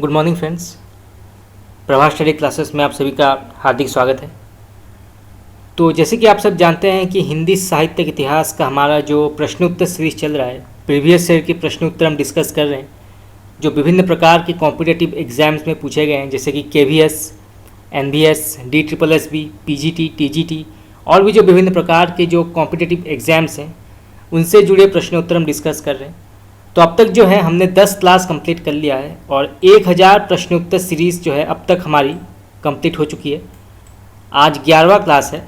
Good morning friends. Prabha study classes में आप सभी का हार्दिक स्वागत है। तो जैसे कि आप सब जानते हैं कि हिंदी साहित्य के इतिहास का हमारा जो प्रश्नोत्तर सीरीज चल रहा है, प्रीवियस ईयर के प्रश्नोत्तर हम डिस्कस कर रहे हैं जो विभिन्न प्रकार के कॉम्पिटिटिव एग्जाम्स में पूछे गए हैं, जैसे कि KVS, NVS, DSSB, PGT, TGT और भी जो विभिन्न प्रकार के जो कॉम्पिटिटिव एग्जाम्स हैं उनसे जुड़े प्रश्नोत्तर हम डिस्कस कर रहे हैं। तो अब तक जो है हमने 10 क्लास कंप्लीट कर लिया है और 1000 प्रश्नोत्तर सीरीज़ जो है अब तक हमारी कंप्लीट हो चुकी है। आज 11वां क्लास है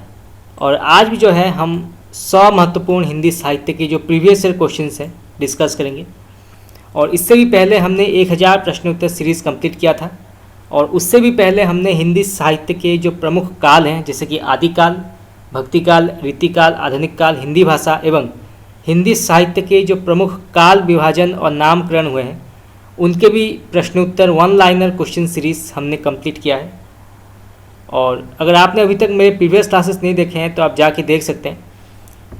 और आज भी जो है हम 100 महत्वपूर्ण हिंदी साहित्य के जो प्रीवियस ईयर क्वेश्चंस हैं डिस्कस करेंगे। और इससे भी पहले हमने 1000 प्रश्नोत्तर सीरीज़ कंप्लीट किया था और उससे भी पहले हमने हिंदी साहित्य के जो प्रमुख काल हैं, जैसे कि आदिकाल, भक्तिकाल, रीतिकाल, आधुनिक काल, हिंदी भाषा एवं हिंदी साहित्य के जो प्रमुख काल विभाजन और नामकरण हुए हैं उनके भी प्रश्नोत्तर वन लाइनर क्वेश्चन सीरीज़ हमने कंप्लीट किया है। और अगर आपने अभी तक मेरे प्रीवियस क्लासेस नहीं देखे हैं तो आप जाके देख सकते हैं।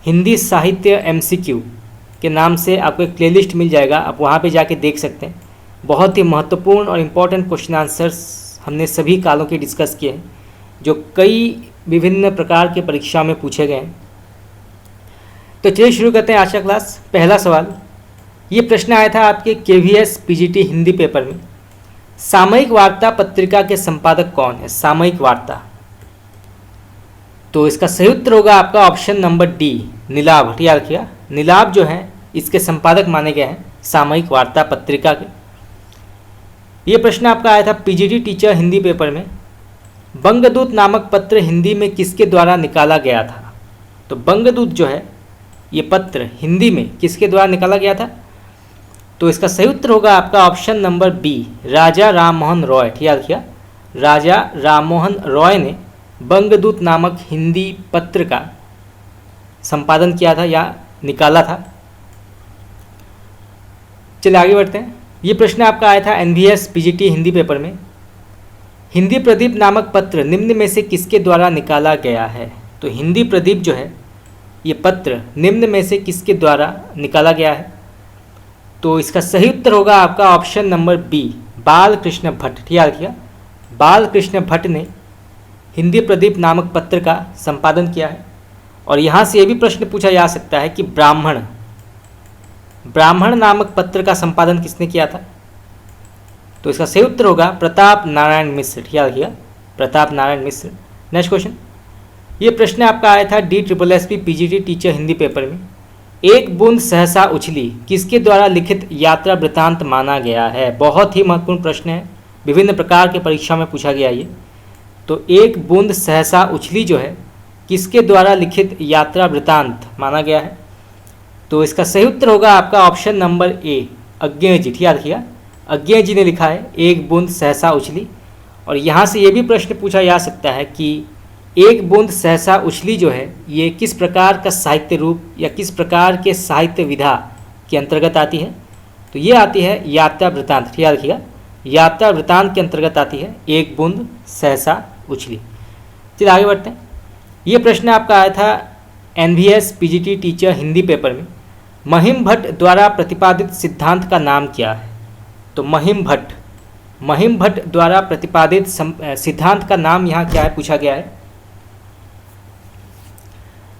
हिंदी साहित्य MCQ के नाम से आपको एक प्लेलिस्ट मिल जाएगा, आप वहाँ पे जाके देख सकते हैं। बहुत ही महत्वपूर्ण और इम्पोर्टेंट क्वेश्चन आंसर्स हमने सभी कालों के डिस्कस किए हैं जो कई विभिन्न प्रकार के परीक्षा में पूछे गए हैं। तो चलिए शुरू करते हैं आज का क्लास। पहला सवाल, ये प्रश्न आया था आपके KVS PGT हिंदी पेपर में। सामयिक वार्ता पत्रिका के संपादक कौन है? सामयिक वार्ता। तो इसका सही उत्तर होगा आपका ऑप्शन नंबर डी, नीलाभ। याद किया, नीलाभ जो है इसके संपादक माने गए हैं सामयिक वार्ता पत्रिका के। ये प्रश्न आपका आया था PGT टीचर हिंदी पेपर में। बंगदूत नामक पत्र हिंदी में किसके द्वारा निकाला गया था? तो बंगदूत जो है ये पत्र हिंदी में किसके द्वारा निकाला गया था? तो इसका सही उत्तर होगा आपका option number B, Raja Rammohan Roy. याद किया, राजा राममोहन रॉय ने बंगदूत नामक हिंदी पत्र का संपादन किया था या निकाला था। चलिए आगे बढ़ते हैं। ये प्रश्न आपका आया था NVS PGT हिंदी पेपर में। हिंदी प्रदीप नामक पत्र निम्न में से किसके द्वारा निकाला गया है? तो हिंदी प्रदीप जो है ये पत्र निम्न में से किसके द्वारा निकाला गया है? तो इसका सही उत्तर होगा आपका option number B, Balkrishna Bhatt. याद किया, बालकृष्ण भट्ट ने हिंदी प्रदीप नामक पत्र का संपादन किया है। और यहाँ से ये भी प्रश्न पूछा जा सकता है कि ब्राह्मण नामक पत्र का संपादन किसने किया था? तो इसका सही उत्तर होगा प्रताप नारायण मिश्र। याद किया, प्रताप नारायण मिश्र। नेक्स्ट क्वेश्चन, ये प्रश्न आपका आया था DSSB PGT teacher Hindi paper में। एक बूंद सहसा उछली किसके द्वारा लिखित यात्रा वृतांत माना गया है? बहुत ही महत्वपूर्ण प्रश्न है, विभिन्न प्रकार के परीक्षा में पूछा गया ये। तो एक बूंद सहसा उछली जो है किसके द्वारा लिखित यात्रा वृतांत माना गया है? तो इसका सही उत्तर होगा आपका ऑप्शन नंबर ए, अज्ञेय जी। याद किया, अज्ञेय जी ने लिखा है एक बूंद सहसा उछली। और यहाँ से ये भी प्रश्न पूछा जा सकता है कि एक बूंद सहसा उछली जो है ये किस प्रकार का साहित्य रूप या किस प्रकार के साहित्य विधा के अंतर्गत आती है? तो ये आती है यात्रा वृतांत। याद किया, यात्रा वृतांत के अंतर्गत आती है एक बूंद सहसा उछली। चलिए आगे बढ़ते हैं। ये प्रश्न आपका आया था NVS PGT teacher Hindi paper में। महिम भट्ट द्वारा प्रतिपादित सिद्धांत का नाम क्या है? तो महिम भट्ट द्वारा प्रतिपादित सिद्धांत का नाम यहाँ क्या है पूछा गया है।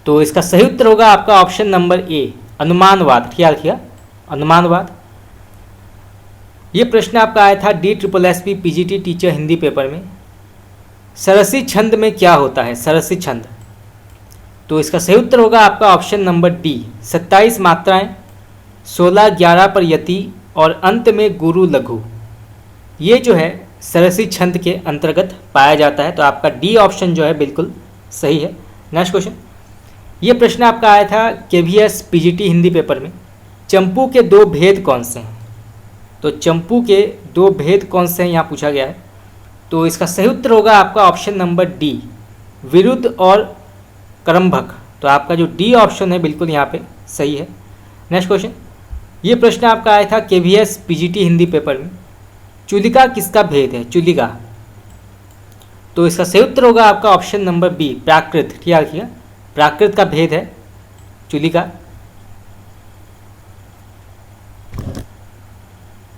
तो इसका सही उत्तर होगा आपका ऑप्शन नंबर ए, अनुमानवाद। याद किया, अनुमानवाद। ये प्रश्न आपका आया था DSSB PGT teacher Hindi paper में। सरसी छंद में क्या होता है? सरसी छंद। तो इसका सही उत्तर होगा आपका ऑप्शन नंबर डी, 27 मात्राएं, 16-11 पर यति और अंत में गुरु लघु। ये जो है सरसी छंद के अंतर्गत पाया जाता है। तो आपका डी ऑप्शन जो है बिल्कुल सही है। नेक्स्ट क्वेश्चन, ये प्रश्न आपका आया था KVS PGT हिंदी पेपर में। चंपू के दो भेद कौन से हैं? तो चंपू के दो भेद कौन से हैं यहाँ पूछा गया है। तो इसका सही उत्तर होगा आपका ऑप्शन नंबर डी, विरुद्ध और क्रमभक। तो आपका जो डी ऑप्शन है बिल्कुल यहाँ पे सही है। नेक्स्ट क्वेश्चन, ये प्रश्न आपका आया था KVS PGT हिंदी पेपर में। चुलिका किसका भेद है? चुलिका। तो इसका सही उत्तर होगा आपका ऑप्शन नंबर बी, प्राकृत। याद किया, प्राकृत का भेद है चुलिका।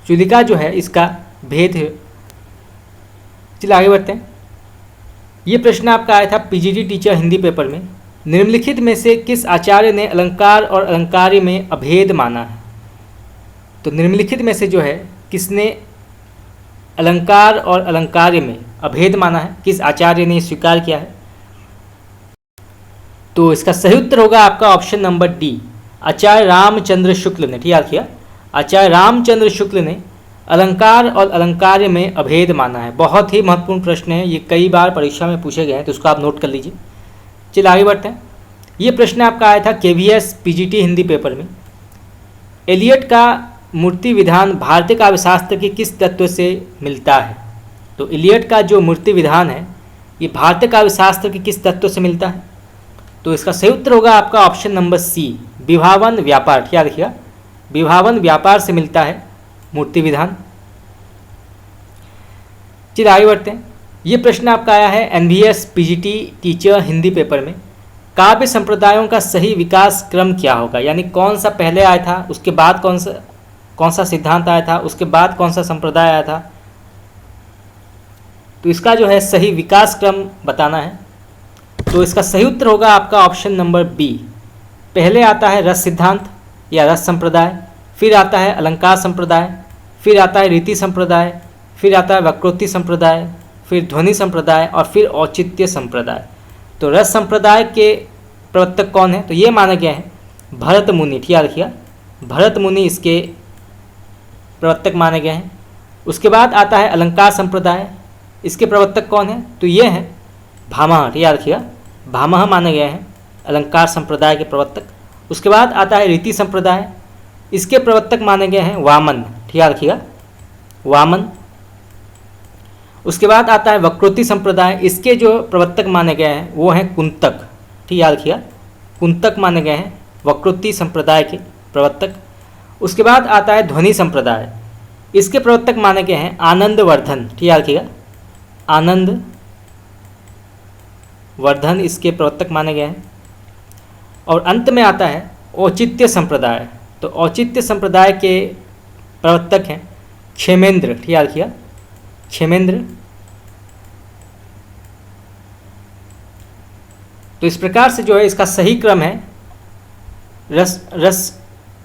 चुलिका जो है इसका भेद है। चलिए आगे बढ़ते हैं। ये प्रश्न आपका आया था पीजीटी टीचर हिंदी पेपर में। निम्नलिखित में से किस आचार्य ने अलंकार और अलंकार्य में अभेद माना है? तो निम्नलिखित में से जो है किसने अलंकार और अलंकार्य में अभेद माना है, किस आचार्य ने स्वीकार किया है? तो इसका सही उत्तर होगा आपका ऑप्शन नंबर डी, आचार्य रामचंद्र शुक्ल ने। ठीक है, आचार्य रामचंद्र शुक्ल ने अलंकार और अलंकार्य में अभेद माना है। बहुत ही महत्वपूर्ण प्रश्न है, ये कई बार परीक्षा में पूछे गए हैं, तो उसको आप नोट कर लीजिए। चलिए आगे बढ़ते हैं। ये प्रश्न आपका आया था केवीएस पीजीटी हिंदी पेपर में। एलियट का मूर्ति विधान भारतीय काव्यशास्त्र के किस तत्व से मिलता है? तो एलियट का जो मूर्ति विधान है ये भारतीय काव्यशास्त्र के किस तत्व से मिलता है? तो इसका सही उत्तर होगा आपका ऑप्शन नंबर सी, विभावन व्यापार। क्या देखिएगा, विभावन व्यापार से मिलता है मूर्ति विधान। चलिए आगे बढ़ते हैं। ये प्रश्न आपका आया है NVS PGT teacher Hindi paper में। काव्य संप्रदायों का सही विकास क्रम क्या होगा? यानी कौन सा पहले आया था, उसके बाद कौन सा सिद्धांत आया था, उसके बाद कौन सा संप्रदाय आया था? तो इसका जो है सही विकास क्रम बताना है। तो इसका सही उत्तर होगा आपका ऑप्शन नंबर बी, पहले आता है रस सिद्धांत या रस संप्रदाय, फिर आता है अलंकार संप्रदाय, फिर आता है रीति संप्रदाय, फिर आता है वक्रोक्ति संप्रदाय, फिर ध्वनि संप्रदाय और फिर औचित्य संप्रदाय। तो रस संप्रदाय के प्रवर्तक कौन है? तो ये माना गया है भरत मुनि। ठीक है, रखिए भरत मुनि इसके प्रवर्तक माने गए हैं। उसके बाद आता है अलंकार संप्रदाय, इसके प्रवर्तक कौन है? तो ये हैं भामह। ठीक है, रखिएगा भामह माने गए हैं अलंकार संप्रदाय के प्रवर्तक। उसके बाद आता है रीति संप्रदाय, इसके प्रवर्तक माने गए हैं वामन। ठीक है, रखिएगा वामन। उसके बाद आता है वक्रोक्ति संप्रदाय, इसके जो प्रवर्तक माने गए हैं वो हैं कुंतक। ठीक है, रखिएगा कुंतक माने गए हैं वक्रोक्ति संप्रदाय के प्रवर्तक। उसके बाद आता है ध्वनि संप्रदाय, इसके प्रवर्तक माने गए हैं आनंद वर्धन। ठीक है, रखिएगा आनंद वर्धन इसके प्रवर्तक माने गए हैं। और अंत में आता है औचित्य संप्रदाय। तो औचित्य संप्रदाय के प्रवर्तक हैं क्षेमेंद्र। ठीक है, रखिएगा क्षेमेंद्र। तो इस प्रकार से जो है इसका सही क्रम है रस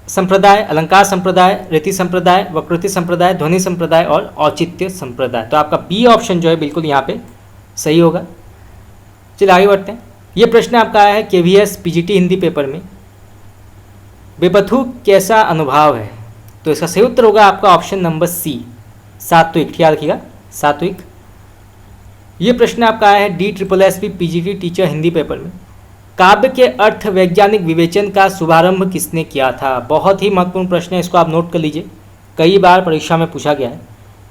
संप्रदाय, अलंकार संप्रदाय, रीति संप्रदाय, वक्रोक्ति संप्रदाय, ध्वनि संप्रदाय और औचित्य संप्रदाय। तो आपका बी ऑप्शन जो है बिल्कुल यहाँ पे सही होगा। चलिए आगे बढ़ते हैं। ये प्रश्न आपका आया है केवीएस पीजीटी हिंदी पेपर में। बेपथु कैसा अनुभाव है? तो इसका सही उत्तर होगा आपका ऑप्शन नंबर सी, सात्विक। ठीक है, रखिएगा सात्विक। ये प्रश्न आपका आया है DSSB PGT teacher Hindi paper में। काव्य के अर्थ वैज्ञानिक विवेचन का शुभारंभ किसने किया था? बहुत ही महत्वपूर्ण प्रश्न है, इसको आप नोट कर लीजिए, कई बार परीक्षा में पूछा गया है।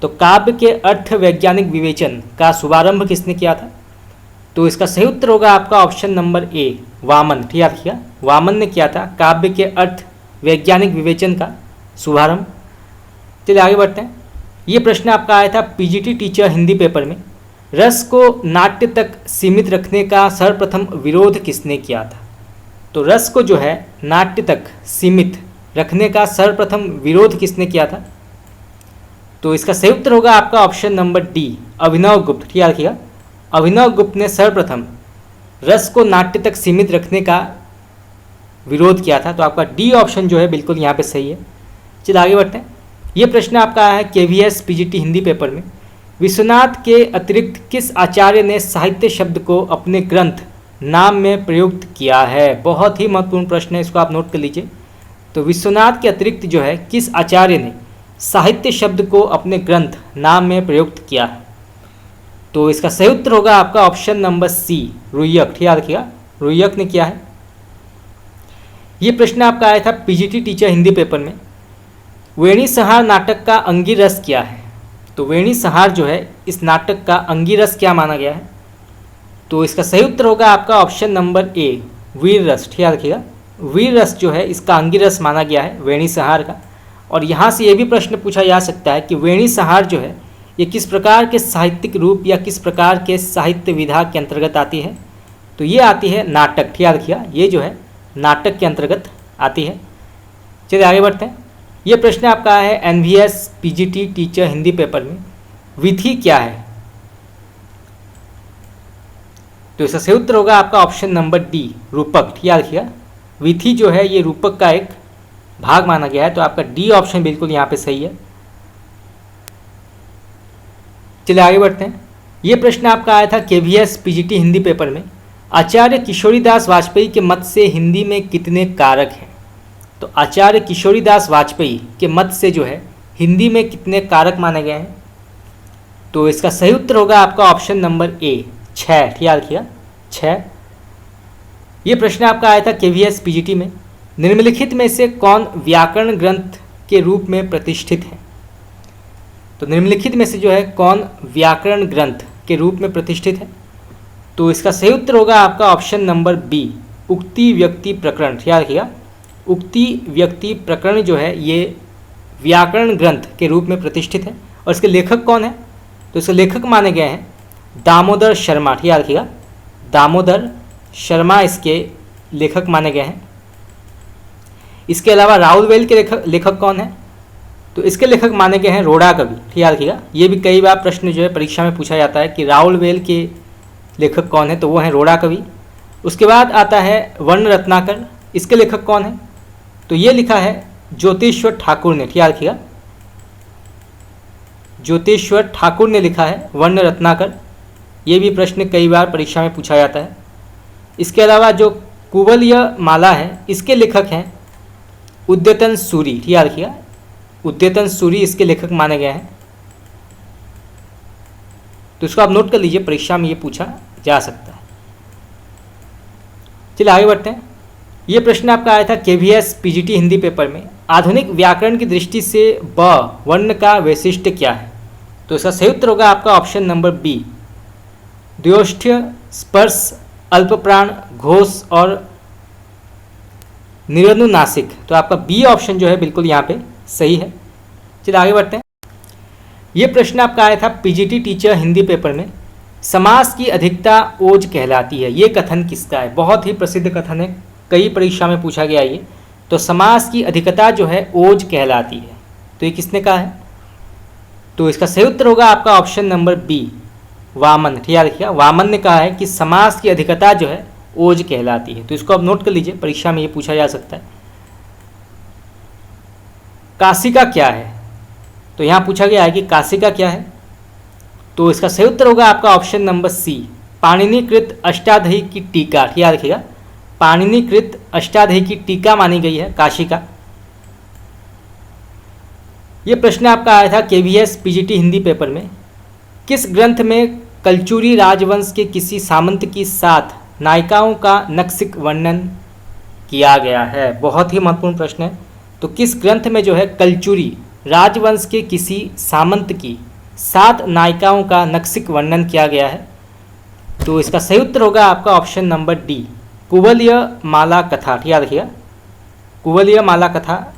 तो काव्य के अर्थ वैज्ञानिक विवेचन का शुभारंभ किसने किया था? तो इसका सही उत्तर होगा आपका ऑप्शन नंबर ए, वामन। ठीक है, रखिएगा वामन ने किया था काव्य के अर्थ वैज्ञानिक विवेचन का शुभारंभ। चलिए आगे बढ़ते हैं। ये प्रश्न आपका आया था पीजीटी टीचर हिंदी पेपर में। रस को नाट्य तक सीमित रखने का सर्वप्रथम विरोध किसने किया था? तो रस को जो है नाट्य तक सीमित रखने का सर्वप्रथम विरोध किसने किया था? तो इसका सही उत्तर होगा आपका ऑप्शन नंबर डी, अभिनव गुप्त। ठीक है, रखिएगा अभिनव गुप्त ने सर्वप्रथम रस को नाट्य तक सीमित रखने का विरोध किया था। तो आपका डी ऑप्शन जो है बिल्कुल यहाँ पे सही है। चलिए आगे बढ़ते हैं। ये प्रश्न आपका आया है केवीएस पीजीटी हिंदी पेपर में। विश्वनाथ के अतिरिक्त किस आचार्य ने साहित्य शब्द को अपने ग्रंथ नाम में प्रयुक्त किया है? बहुत ही महत्वपूर्ण प्रश्न है, इसको आप नोट कर लीजिए। तो विश्वनाथ के अतिरिक्त जो है किस आचार्य ने साहित्य शब्द को अपने ग्रंथ नाम में प्रयुक्त किया है? तो इसका सही उत्तर होगा आपका ऑप्शन नंबर सी, रुय्यक। ठीक है, रखिएगा रुय्यक ने किया है। ये प्रश्न आपका आया था पीजीटी टीचर हिंदी पेपर में। वेणी संहार नाटक का अंगिरस क्या है? तो वेणी संहार जो है इस नाटक का अंगिरस क्या माना गया है? तो इसका सही उत्तर होगा आपका ऑप्शन नंबर ए, वीर रस। ठीक है, रखिएगा वीर रस जो है इसका अंगिरस माना गया है वेणी संहार का। और यहाँ से ये भी प्रश्न पूछा जा सकता है कि वेणी संहार जो है ये किस प्रकार के साहित्यिक रूप या किस प्रकार के साहित्य विधा के अंतर्गत आती है? तो ये आती है नाटक। ठीक है, रखिएगा ये जो है नाटक के अंतर्गत आती है। चलिए आगे बढ़ते हैं। ये प्रश्न आपका है NVS PGT teacher Hindi paper में। विधि क्या है? तो इसका सही उत्तर होगा आपका ऑप्शन नंबर डी, रूपक। याद रखिएगा, विधि जो है ये रूपक का एक भाग माना गया है, तो आपका डी ऑप्शन बिल्कुल यहाँ पे सही है। चलिए आगे बढ़ते हैं। ये प्रश्न आपका आया था केवीएस पीजीटी हिंदी पेपर में। आचार्य किशोरीदास वाजपेयी के मत से हिंदी में कितने कारक हैं? तो आचार्य किशोरीदास वाजपेयी के मत से जो है हिंदी में कितने कारक माने गए हैं? तो इसका सही उत्तर होगा आपका ऑप्शन नंबर ए, 6। याद रखिएगा, 6। ये प्रश्न आपका आया था केवीएस पीजीटी में। निम्नलिखित में से कौन व्याकरण ग्रंथ के रूप में प्रतिष्ठित है? तो निम्नलिखित में से जो है कौन व्याकरण ग्रंथ के रूप में प्रतिष्ठित है? तो इसका सही उत्तर होगा आपका ऑप्शन नंबर बी, उक्ति व्यक्ति प्रकरण। याद रखिएगा, उक्ति व्यक्ति प्रकरण जो है ये व्याकरण ग्रंथ के रूप में प्रतिष्ठित है। और इसके लेखक कौन है? तो इसके लेखक माने गए हैं दामोदर शर्मा। याद रखिएगा, दामोदर शर्मा इसके लेखक माने गए हैं। इसके अलावा राउलवेल के लेखक कौन है? तो इसके लेखक माने गए हैं रोड़ा कवि। याद रखिएगा, ये भी कई बार प्रश्न जो है परीक्षा में पूछा जाता है कि राउलवेल के लेखक कौन है, तो वो हैं रोड़ा कवि। उसके बाद आता है वर्ण रत्नाकर, इसके लेखक कौन है? तो ये लिखा है ज्योतिश्वर ठाकुर ने। याद रखिएगा, ज्योतिश्वर ठाकुर ने लिखा है वर्ण रत्नाकर। ये भी प्रश्न कई बार परीक्षा में पूछा जाता है। इसके अलावा जो कुवलय माला है इसके लेखक हैं उद्यतन सूरी। याद रखिएगा, उद्यतन सूरी इसके लेखक माने गए हैं। तो इसको आप नोट कर लीजिए, परीक्षा में ये पूछा जा सकता है। चलिए आगे बढ़ते हैं। ये प्रश्न आपका आया था केवीएस पीजीटी हिंदी पेपर में। आधुनिक व्याकरण की दृष्टि से ब वर्ण का वैशिष्ट्य क्या है? तो इसका सही उत्तर होगा आपका ऑप्शन नंबर बी, द्व्योष्ठ्य, स्पर्श, अल्पप्राण, घोष और निरनुनासिक। तो आपका बी ऑप्शन जो है बिल्कुल यहाँ पे सही है। चलिए आगे बढ़ते हैं। ये प्रश्न आपका आया था पीजीटी टीचर हिंदी पेपर में। समास की अधिकता ओज कहलाती है, ये कथन किसका है? बहुत ही प्रसिद्ध कथन है, कई परीक्षा में पूछा गया ये। तो समास की अधिकता जो है ओज कहलाती है, तो ये किसने कहा है? तो इसका सही उत्तर होगा आपका ऑप्शन नंबर बी, वामन। याद रखिएगा, वामन ने कहा है कि समास की अधिकता जो है ओज कहलाती है। तो इसको आप नोट कर लीजिए, परीक्षा में ये पूछा जा सकता है। काशिका क्या है? तो यहाँ पूछा गया है कि काशिका क्या है। तो इसका सही उत्तर होगा आपका ऑप्शन नंबर सी, पाणिनिकृत अष्टाध्यायी की टीका। याद रखिएगा, पाणिनिकृत अष्टाध्यायी की टीका मानी गई है काशिका। ये प्रश्न आपका आया था केवीएस पीजीटी हिंदी पेपर में। किस ग्रंथ में कलचुरी राजवंश के किसी सामंत की 7 नायिकाओं का नक्सिक वर्णन किया गया है? बहुत ही महत्वपूर्ण प्रश्न है। तो किस ग्रंथ में जो है कलचुरी राजवंश के किसी सामंत की 7 नायिकाओं का नक्सिक वर्णन किया गया है? तो इसका सही उत्तर होगा आपका ऑप्शन नंबर डी, कुवलय माला कथा। याद रखिएगा, कुवलय माला कथा।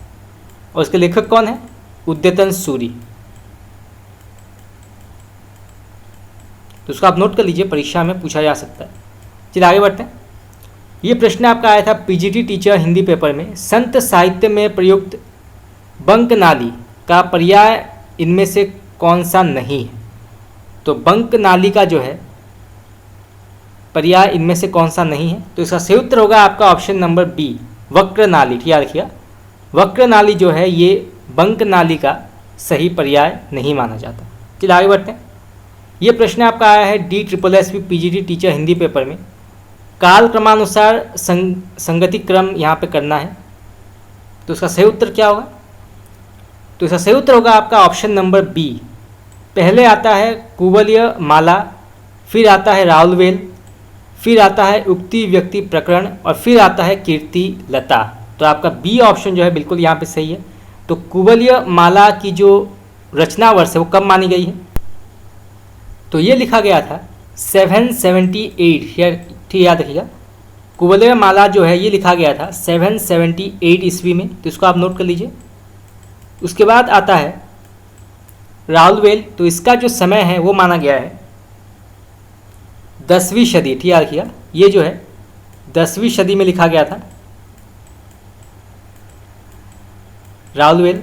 और इसके लेखक कौन है? उद्यतन सूरी। तो उसको आप नोट कर लीजिए, परीक्षा में पूछा जा सकता है। चलिए आगे बढ़ते हैं। ये प्रश्न आपका आया था पीजीटी टीचर हिंदी पेपर में। संत साहित्य में प्रयुक्त बंकनाली का पर्याय इनमें से कौन सा नहीं है? तो बंकनाली का जो है पर्याय इनमें से कौन सा नहीं है? तो इसका सही उत्तर होगा आपका ऑप्शन नंबर बी, वक्रनाली। याद रखिएगा, वक्रनाली जो है ये बंकनाली का सही पर्याय नहीं माना जाता। चलिए आगे बढ़ते हैं। ये प्रश्न आपका आया है DSSB PGT teacher Hindi paper में। काल क्रमानुसार संगति क्रम यहाँ पे करना है, तो इसका सही उत्तर क्या होगा? तो इसका सही उत्तर होगा आपका ऑप्शन नंबर बी, पहले आता है कुवलय माला, फिर आता है राउलवेल, फिर आता है उक्ति व्यक्ति प्रकरण और फिर आता है कीर्ति लता। तो आपका बी ऑप्शन जो है बिल्कुल यहाँ पे सही है। तो कुवलय माला की जो रचना वर्ष है वो कब मानी गई है? तो ये लिखा गया था 778। याद रखिएगा, कुवलय माला जो है ये लिखा गया था 778 ईस्वी में। तो इसको आप नोट कर लीजिए। उसके बाद आता है राउलवेल, तो इसका जो समय है वो माना गया है 10वीं सदी। याद रखिएगा, ये जो है 10वीं सदी में लिखा गया था राउलवेल।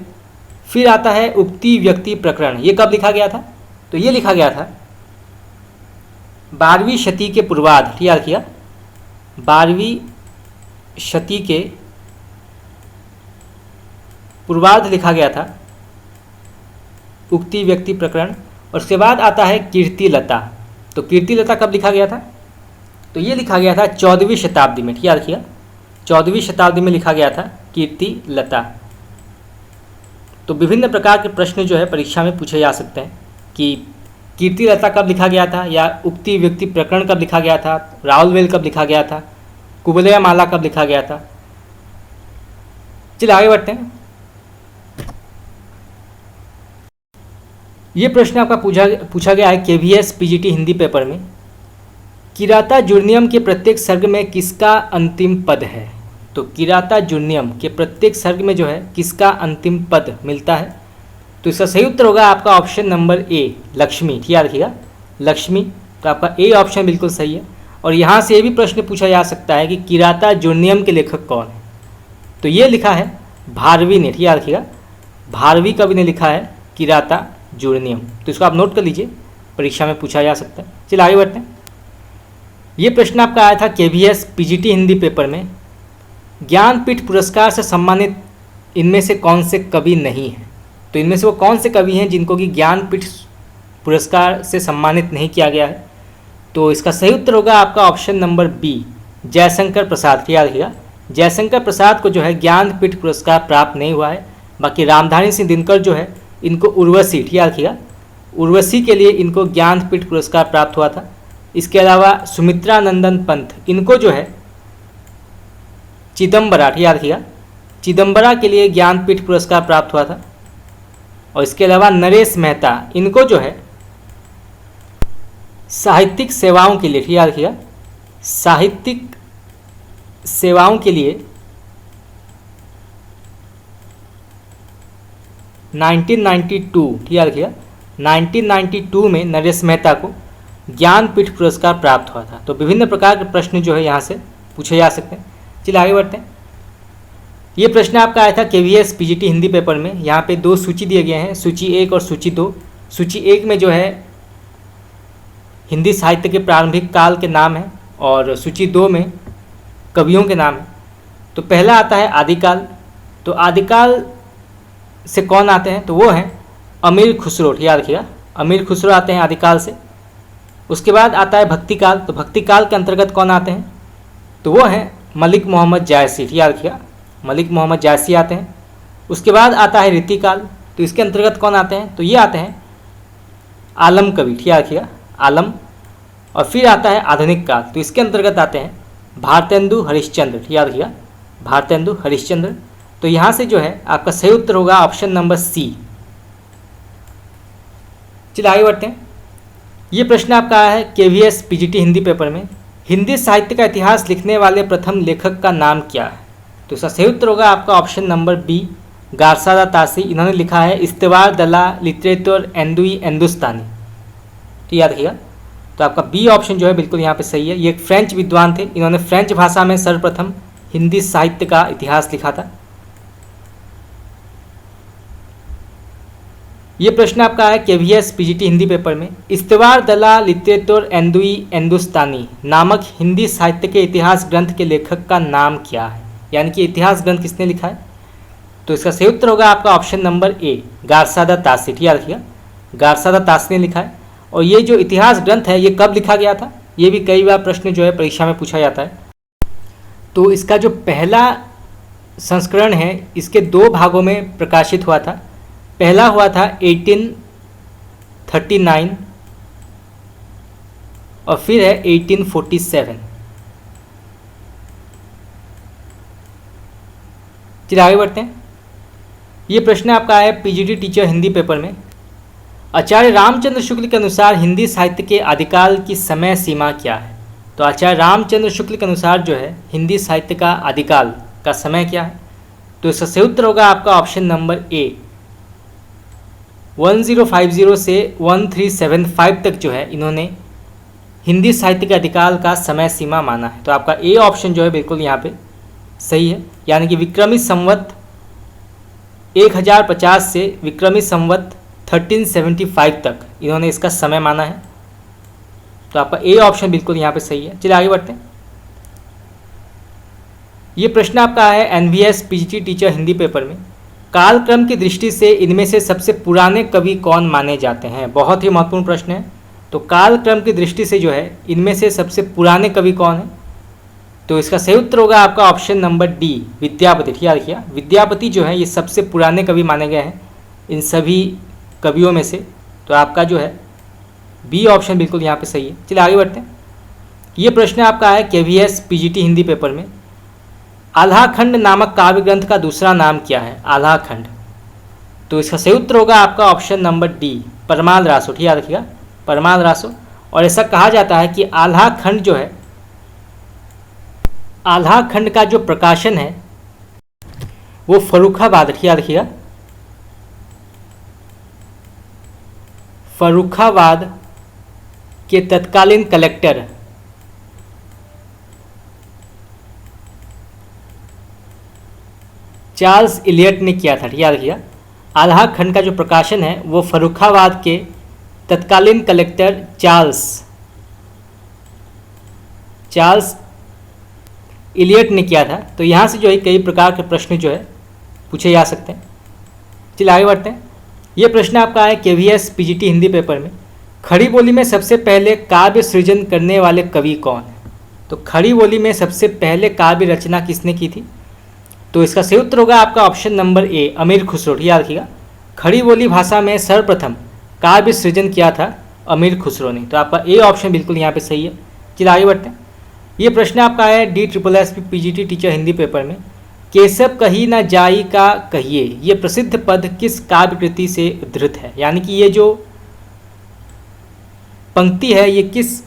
फिर आता है उक्ति व्यक्ति प्रकरण, ये कब लिखा गया था? तो ये लिखा गया था 12वीं शती के पूर्वार्ध, याद किया, 12वीं शती के पूर्वार्ध लिखा गया था उक्ति व्यक्ति प्रकरण। और उसके बाद आता है कीर्तिलता। तो कीर्तिलता कब लिखा गया था? तो ये लिखा गया था 14वीं शताब्दी में, याद किया, 14वीं शताब्दी में लिखा गया था कीर्तिलता। तो विभिन्न प्रकार के प्रश्न जो है परीक्षा में पूछे जा सकते हैं कि कीर्तिलता कब लिखा गया था, या उक्ति व्यक्ति प्रकरण कब लिखा गया था, राउलवेल कब लिखा गया था, कुबलया माला कब लिखा गया था। चलिए आगे बढ़ते हैं। ये प्रश्न आपका पूछा गया है KVS PGT हिंदी पेपर में, किराता जूर्नियम के प्रत्येक सर्ग में किसका अंतिम पद है? तो किराता जूर्नियम के प्रत्येक सर्ग में जो है किसका अंतिम पद मिलता है? तो इसका सही उत्तर होगा आपका ऑप्शन नंबर ए, लक्ष्मी। याद रखिएगा, लक्ष्मी। तो आपका ए ऑप्शन बिल्कुल सही है। और यहाँ से ये भी प्रश्न पूछा जा सकता है कि किराता जूर्नियम के लेखक कौन है? तो ये लिखा है भारवी ने। याद रखिएगा, भारवी कवि ने लिखा है किराता जूर्नियम। तो इसको आप नोट कर लीजिए, परीक्षा में पूछा जा सकता है। चलिए आगे बढ़ते हैं। ये प्रश्न आपका आया था KVS PGT हिंदी पेपर में, ज्ञानपीठ पुरस्कार से सम्मानित इनमें से कौन से कवि नहीं हैं? तो इनमें से वो कौन से कवि हैं जिनको कि ज्ञानपीठ पुरस्कार से सम्मानित नहीं किया गया है? तो इसका सही उत्तर होगा आपका option number B, Jaishankar Prasad. याद रखिएगा, जयशंकर प्रसाद को जो है ज्ञानपीठ पुरस्कार प्राप्त नहीं हुआ है। बाकी रामधारी सिंह दिनकर जो है इनको उर्वशी, याद रखिएगा, उर्वशी के लिए इनको ज्ञानपीठ पुरस्कार प्राप्त हुआ था। इसके अलावा सुमित्रा नंदन पंत, इनको जो है चिदम्बरा, याद रखिएगा, चिदम्बरा के लिए ज्ञानपीठ पुरस्कार प्राप्त हुआ था। और इसके अलावा नरेश मेहता, इनको जो है साहित्यिक सेवाओं के लिए, याद रखिएगा, साहित्यिक सेवाओं के लिए 1992, याद रखिएगा, 1992 में नरेश मेहता को ज्ञानपीठ पुरस्कार प्राप्त हुआ था। तो विभिन्न प्रकार के प्रश्न जो है यहाँ से पूछे जा सकते हैं। चलिए आगे बढ़ते हैं। ये प्रश्न आपका आया था KVS PGT हिंदी पेपर में। यहाँ पे दो सूची दिए गए हैं, सूची 1 और सूची 2। सूची 1 में जो है हिंदी साहित्य के प्रारंभिक काल के नाम है और सूची 2 में कवियों के नाम है। तो पहला आता है आदिकाल। तो आदिकाल से कौन आते हैं? तो वो हैं अमीर खुसरो। याद रखिएगा, अमीर खुसरो आते हैं आदिकाल से। उसके बाद आता है भक्तिकाल। तो भक्तिकाल के अंतर्गत कौन आते हैं? तो वो हैं मलिक मोहम्मद जायसी। याद रखिएगा, मलिक मोहम्मद जायसी आते हैं। उसके बाद आता है रीतिकाल। तो इसके अंतर्गत कौन आते हैं? तो ये आते हैं आलम कवि। याद रखिएगा, आलम। और फिर आता है आधुनिक काल। तो इसके अंतर्गत आते हैं भारतेंदु हरिश्चंद्र। याद रखिएगा, भारतेंदु हरिश्चंद्र। तो यहाँ से जो है आपका सही उत्तर होगा ऑप्शन नंबर सी। चलिए आगे बढ़ते हैं। ये प्रश्न आपका आया है KVS PGT हिंदी पेपर में, हिंदी साहित्य का इतिहास लिखने वाले प्रथम लेखक का नाम क्या है? तो इसका सही उत्तर होगा आपका ऑप्शन नंबर बी, गारसादा तासी। इन्होंने लिखा है इस्तेवार दला लिटरेचर एंदुई एंदुस्तानी। तो याद रखिएगा, तो आपका बी ऑप्शन जो है बिल्कुल यहाँ पे सही है। ये एक फ्रेंच विद्वान थे, इन्होंने फ्रेंच भाषा में सर्वप्रथम हिंदी साहित्य का इतिहास लिखा था। ये प्रश्न आपका है KVS PGT हिंदी पेपर में, इस्तेवार दला लिटरेचर एंदुई एंदुस्तानी नामक हिंदी साहित्य के इतिहास ग्रंथ के लेखक का नाम क्या है? यानी कि इतिहास ग्रंथ किसने लिखा है? तो इसका सही उत्तर होगा आपका ऑप्शन नंबर ए, गारसादा तासी। याद रखिएगा, गारसादा तासी ने लिखा है। और ये जो इतिहास ग्रंथ है ये कब लिखा गया था? ये भी कई बार प्रश्न जो है परीक्षा में पूछा जाता है। तो इसका जो पहला संस्करण है इसके 2 भागों में प्रकाशित हुआ था। पहला हुआ था 1839 और फिर है 1847। चलिए आगे बढ़ते हैं। ये प्रश्न आपका है PGT टीचर हिंदी पेपर में, आचार्य रामचंद्र शुक्ल के अनुसार हिंदी साहित्य के आदिकाल की समय सीमा क्या है? तो आचार्य रामचंद्र शुक्ल के अनुसार जो है हिंदी साहित्य का आदिकाल का समय क्या है? तो इसका सही उत्तर होगा आपका ऑप्शन नंबर ए, 1050 से 1375 तक जो है इन्होंने हिंदी साहित्य के आदिकाल का समय सीमा माना है। तो आपका ए ऑप्शन जो है बिल्कुल यहाँ पे सही है, यानी कि विक्रमी संवत 1050 से विक्रमी संवत 1375 तक इन्होंने इसका समय माना है। तो आपका ए ऑप्शन बिल्कुल यहाँ पे सही है। चलिए आगे बढ़ते हैं। ये प्रश्न आपका है NVS PGT teacher Hindi paper में, कालक्रम की दृष्टि से इनमें से सबसे पुराने कवि कौन माने जाते हैं। बहुत ही महत्वपूर्ण प्रश्न है। तो कालक्रम की दृष्टि से जो है इनमें से सबसे पुराने कवि कौन है, तो इसका सही उत्तर होगा आपका ऑप्शन नंबर डी, विद्यापति। ठीक है, देखिए विद्यापति जो है ये सबसे पुराने कवि माने गए हैं इन सभी कवियों में से। तो आपका जो है बी ऑप्शन बिल्कुल यहाँ पे सही है। चलिए आगे बढ़ते हैं। ये प्रश्न आपका है केवीएस पीजीटी हिंदी पेपर में, आल्हाखंड नामक काव्य ग्रंथ का दूसरा नाम क्या है। आल्हाखंड, तो इसका सही उत्तर होगा आपका option number D, Parmal Raso. ठीक है, रखिएगा परमाल रासो। और ऐसा कहा जाता है कि आल्हाखंड जो है, आल्हाखंड का जो प्रकाशन है वो फर्रुखाबाद, ठीक है रखिएगा, फर्रुखाबाद के तत्कालीन कलेक्टर चार्ल्स इलियट ने किया था। ठीक है, रखिएगा आल्हाखंड का जो प्रकाशन है वो फर्रुखाबाद के तत्कालीन कलेक्टर चार्ल्स इलियट ने किया था। तो यहाँ से जो है कई प्रकार के प्रश्न जो है पूछे जा सकते हैं। चलिए आगे बढ़ते हैं। ये प्रश्न आपका है केवीएस पीजीटी हिंदी पेपर में, खड़ी बोली में सबसे पहले काव्य सृजन करने वाले कवि कौन है। तो खड़ी बोली में सबसे पहले काव्य रचना किसने की थी, तो इसका सही उत्तर होगा आपका ऑप्शन नंबर ए, अमीर खुसरो। याद रखिएगा, खड़ी बोली भाषा में सर्वप्रथम काव्य सृजन किया था अमीर खुसरो ने। तो आपका ए ऑप्शन बिल्कुल यहाँ पे सही है। चलिए आगे बढ़ते हैं। ये प्रश्न आपका है DSSS PGT teacher Hindi paper में, केशव कही ना जाई का कहिए, ये प्रसिद्ध पद किस काव्य कृति से उद्धृत है। यानी कि ये जो पंक्ति है ये किस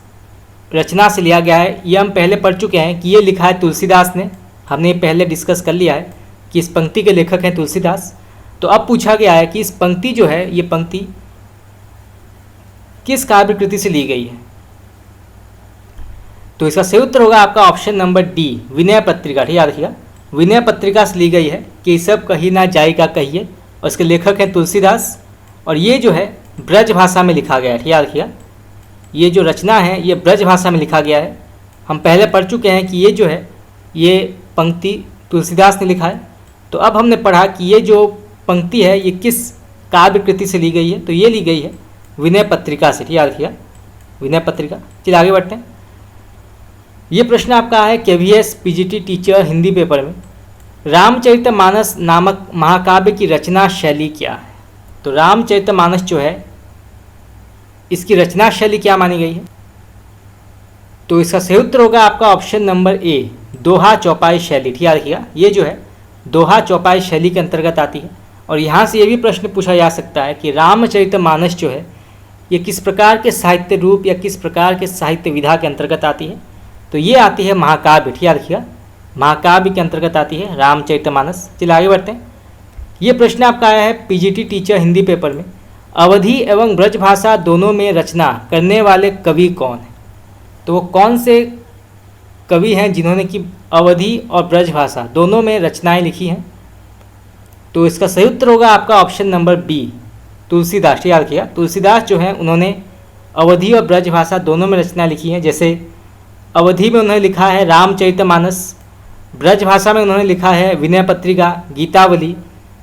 रचना से लिया गया है। ये हम पहले पढ़ चुके हैं कि ये लिखा है तुलसीदास ने, हमने पहले डिस्कस कर लिया है कि इस पंक्ति के लेखक हैं तुलसीदास। तो अब पूछा गया है कि इस पंक्ति जो है ये पंक्ति किस काव्य कृति से ली गई है। तो इसका सही उत्तर होगा आपका option number D, Vinay Patrika. ठीक है, याद रखिएगा विनय पत्रिका से ली गई है, केशव कही ना जाई का कहिए, और इसके लेखक हैं तुलसीदास। और ये जो है ब्रज भाषा में लिखा गया है। ठीक है, याद रखिएगा ये जो रचना है ये ब्रज भाषा में लिखा गया है। हम पहले पढ़ चुके हैं कि ये जो है ये पंक्ति तुलसीदास ने लिखा है। तो अब हमने पढ़ा कि ये जो पंक्ति है ये किस काव्य कृति से ली गई है, तो ये ली गई है विनय पत्रिका से। ठीक है, याद रखिएगा विनय पत्रिका। चलिए आगे बढ़ते हैं। ये प्रश्न आपका है KVS PGT teacher Hindi paper में, रामचरितमानस नामक महाकाव्य की रचना शैली क्या है। तो रामचरितमानस जो है इसकी रचना शैली क्या मानी गई है, तो इसका सही उत्तर होगा आपका ऑप्शन नंबर ए, दोहा चौपाई शैली। ठीक है, रखिएगा ये जो है दोहा चौपाई शैली के अंतर्गत आती है। और यहाँ से ये भी प्रश्न पूछा जा सकता है कि रामचरितमानस जो है ये किस प्रकार के साहित्य रूप या किस प्रकार के साहित्य विधा के अंतर्गत आती है। तो ये आती है महाकाव्य। ठीक है, रखिएगा महाकाव्य के अंतर्गत आती है रामचरितमानस। चलिए आगे बढ़ते हैं। ये प्रश्न आपका आया है पीजीटी टीचर हिंदी पेपर में, अवधी एवं ब्रजभाषा दोनों में रचना करने वाले कवि कौन है। तो वो कौन से कवि हैं जिन्होंने कि अवधी और ब्रजभाषा दोनों में रचनाएं लिखी हैं। तो इसका सही उत्तर होगा आपका ऑप्शन नंबर बी, तुलसीदास। याद रखिएगा तुलसीदास जो हैं उन्होंने अवधी और ब्रजभाषा दोनों में रचनाएं लिखी हैं। जैसे अवधी में उन्होंने लिखा है रामचरितमानस, ब्रजभाषा में उन्होंने लिखा है विनय पत्रिका, गीतावली।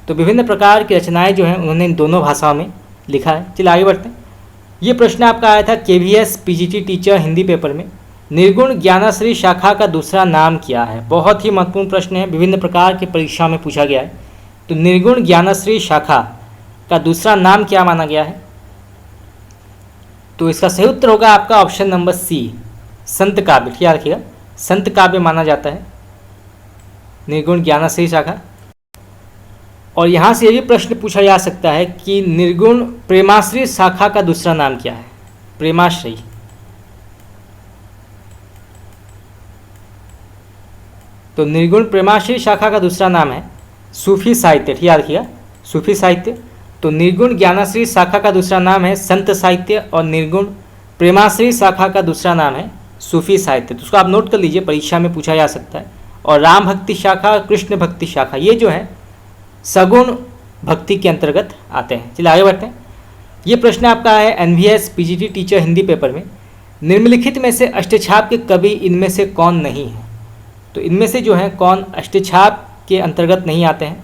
तो विभिन्न प्रकार की रचनाएं जो हैं उन्होंने इन दोनों भाषाओं में लिखा है। चलिए आगे बढ़ते हैं। ये प्रश्न आपका आया था KVS PGT teacher Hindi paper में, निर्गुण ज्ञानाश्री शाखा का दूसरा नाम क्या है। बहुत ही महत्वपूर्ण प्रश्न है, विभिन्न प्रकार की परीक्षा में पूछा गया है। तो निर्गुण ज्ञानाश्री शाखा का दूसरा नाम क्या माना गया है, तो इसका सही उत्तर होगा आपका ऑप्शन नंबर सी, संत काव्य। याद रखिएगा संत काव्य माना जाता है निर्गुण ज्ञानाश्री शाखा। और यहाँ से ये भी प्रश्न पूछा जा सकता है कि निर्गुण प्रेमाश्री शाखा का दूसरा नाम क्या है। प्रेमाश्री, तो निर्गुण प्रेमाश्री शाखा का दूसरा नाम है सूफी साहित्य। याद रखिएगा सूफी साहित्य। तो निर्गुण ज्ञानाश्री शाखा का दूसरा नाम है संत साहित्य और निर्गुण प्रेमाश्री शाखा का दूसरा नाम है सूफी साहित्य। तो उसको आप नोट कर लीजिए, परीक्षा में पूछा जा सकता है। और राम भक्ति शाखा, कृष्ण भक्ति शाखा, ये जो है सगुण भक्ति के अंतर्गत आते हैं। चलिए आगे बढ़ते हैं। ये प्रश्न आपका है NVS PGT teacher Hindi paper में, निम्नलिखित में से अष्टछाप के कवि इनमें से कौन नहीं है? तो इनमें से जो है कौन अष्टछाप के अंतर्गत नहीं आते हैं?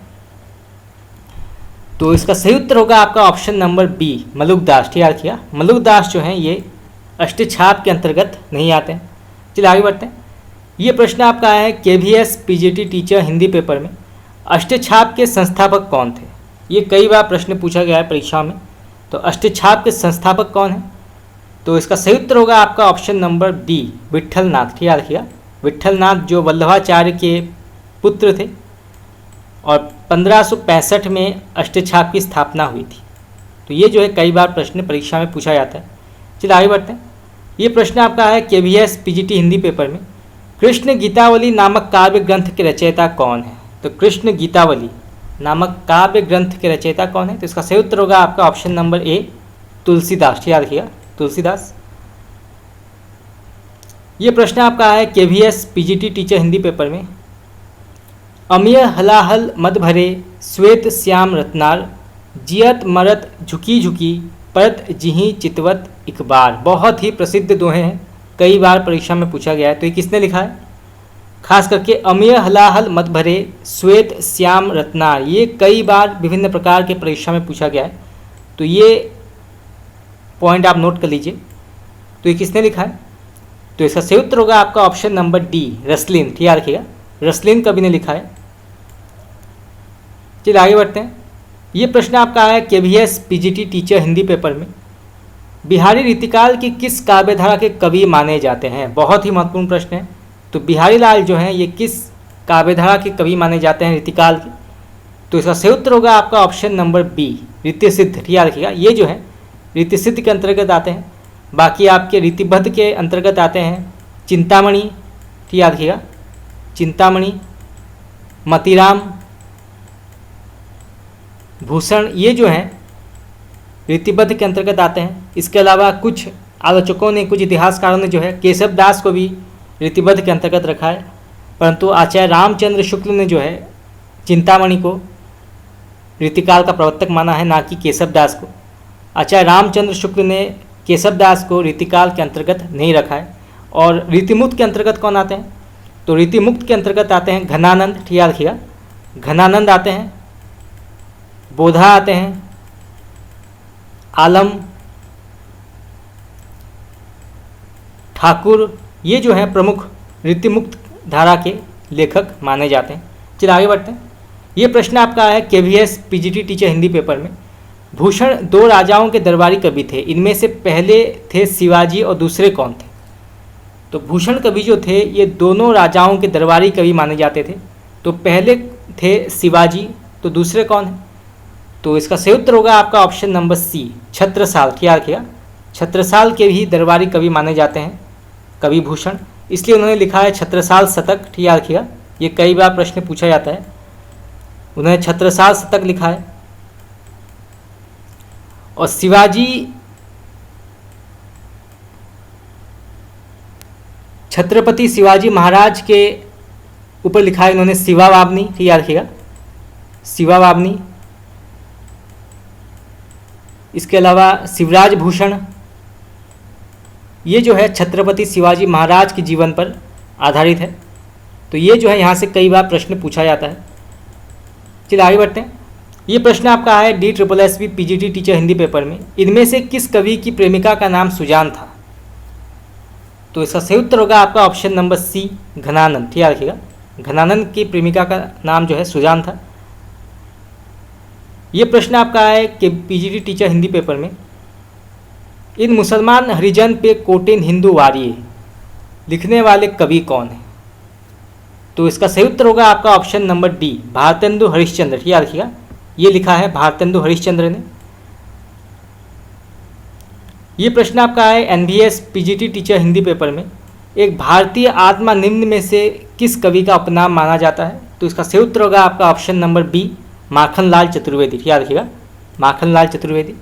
तो इसका सही उत्तर होगा आपका ऑप्शन नंबर बी, मलुकदास। याद किया, मलुकदास जो हैं ये अष्टछाप के अंतर्गत नहीं आते हैं। चलिए आगे बढ़ते हैं। ये प्रश्न आपका है KVS PGT teacher Hindi paper में, अष्टछाप के संस्थापक कौन थे? ये कई बार प्रश्न पूछा गया है परीक्षा में। तो अष्टछाप के संस्थापक कौन है? तो इसका सही उत्तर होगा आपका ऑप्शन नंबर डी, विट्ठलनाथ। याद किया, विट्ठलनाथ जो वल्लभाचार्य के पुत्र थे और 1565 में अष्टछाप की स्थापना हुई थी। तो ये जो है कई बार प्रश्न परीक्षा में पूछा जाता है। चलिए आगे बढ़ते हैं। ये प्रश्न आपका है केवीएस पीजीटी हिंदी पेपर में, कृष्ण गीतावली नामक काव्य ग्रंथ के रचयिता कौन है? तो कृष्ण गीतावली नामक काव्य ग्रंथ के रचयिता कौन है? तो इसका सही उत्तर होगा आपका ऑप्शन नंबर ए, तुलसीदास। याद किया, तुलसीदास। ये प्रश्न आपका है KVS PGT teacher Hindi paper में, अमिय हलाहल मद भरे श्वेत श्याम रत्नार, जियत मरत झुकी झुकी परत जिही चितवत इकबार। बहुत ही प्रसिद्ध दोहे हैं, कई बार परीक्षा में पूछा गया है। तो ये किसने लिखा है? खास करके अमिय हलाहल मद भरे श्वेत श्याम रत्नार, ये कई बार विभिन्न प्रकार के परीक्षा में पूछा गया है। तो ये पॉइंट आप नोट कर लीजिए। तो ये किसने लिखा है? तो इसका सही उत्तर होगा आपका ऑप्शन नंबर डी, रसलिन। याद रखिएगा, रसलिन कवि ने लिखा है। चलिए आगे बढ़ते हैं। ये प्रश्न आपका है KVS PGT teacher Hindi paper में, बिहारी रीतिकाल की किस काव्यधारा के कवि माने जाते हैं? बहुत ही महत्वपूर्ण प्रश्न है। तो बिहारी लाल जो हैं ये किस काव्यधारा के कवि माने जाते हैं रीतिकाल के? तो इसका सही उत्तर होगा आपका ऑप्शन नंबर बी, रीतिसिद्ध। याद रखिएगा, ये जो है रीतिसिद्ध के अंतर्गत आते हैं। बाकी आपके रीतिबद्ध के अंतर्गत आते हैं चिंतामणि। याद रखिएगा, चिंतामणि, मतीराम, भूषण, ये जो हैं रीतिबद्ध के अंतर्गत आते हैं। इसके अलावा कुछ आलोचकों ने, कुछ इतिहासकारों ने जो है केशव दास को भी रीतिबद्ध के अंतर्गत रखा है, परंतु आचार्य रामचंद्र शुक्ल ने जो है चिंतामणि को रीतिकाल का प्रवर्तक माना है, ना कि केशव दास को। आचार्य रामचंद्र शुक्ल ने केशव दास को रीतिकाल के अंतर्गत नहीं रखा है। और रीतिमुक्त के अंतर्गत कौन आते हैं? तो रीतिमुक्त के अंतर्गत आते हैं घनानंद। याद रखिएगा, घनानंद आते हैं, बोधा आते हैं, आलम, ठाकुर, ये जो है प्रमुख रीतिमुक्त धारा के लेखक माने जाते हैं। चलिए आगे बढ़ते हैं। ये प्रश्न आपका है KVS PGT teacher Hindi paper में, भूषण दो राजाओं के दरबारी कवि थे, इनमें से पहले थे शिवाजी और दूसरे कौन थे? तो भूषण कवि जो थे ये दोनों राजाओं के दरबारी कवि माने जाते थे। तो पहले थे शिवाजी, तो दूसरे कौन है? तो इसका सही उत्तर होगा आपका ऑप्शन नंबर सी, छत्रसाल। क्या रखिएगा, छत्रसाल के भी दरबारी कवि माने जाते हैं कवि भूषण, इसलिए उन्होंने लिखा है छत्रसाल शतक। याद रखिएगा, ये कई बार प्रश्न पूछा जाता है। उन्होंने छत्रसाल शतक लिखा है। और शिवाजी, छत्रपति शिवाजी महाराज के ऊपर लिखा है इन्होंने शिवा बावनी। याद रखिएगा, शिवा बावनी। इसके अलावा शिवराज भूषण, ये जो है छत्रपति शिवाजी महाराज के जीवन पर आधारित है। तो ये जो है यहाँ से कई बार प्रश्न पूछा जाता है। चलिए आगे बढ़ते हैं। ये प्रश्न आपका है DSSB PGT teacher Hindi paper में, इनमें से किस कवि की प्रेमिका का नाम सुजान था? तो इसका सही उत्तर होगा आपका ऑप्शन नंबर सी, घनानंद। याद रखिएगा, घनानंद की प्रेमिका का नाम जो है सुजान था। ये प्रश्न आपका है कि पीजीटी टीचर हिंदी पेपर में, इन मुसलमान हरिजन पे कोटिन हिंदू वारिये लिखने वाले कवि कौन है? तो इसका सही उत्तर होगा आपका option number D, Bharatendu Harishchandra. याद रखिएगा, ये लिखा है भारतेंदु हरिश्चंद्र ने। ये प्रश्न आपका है NVS PGT teacher Hindi paper में, एक भारतीय आत्मा निम्न में से किस कवि का उपनाम माना जाता है? तो इसका सही उत्तर होगा आपका option number B, Makhanlal Chaturvedi. याद रखिएगा, माखनलाल चतुर्वेदी।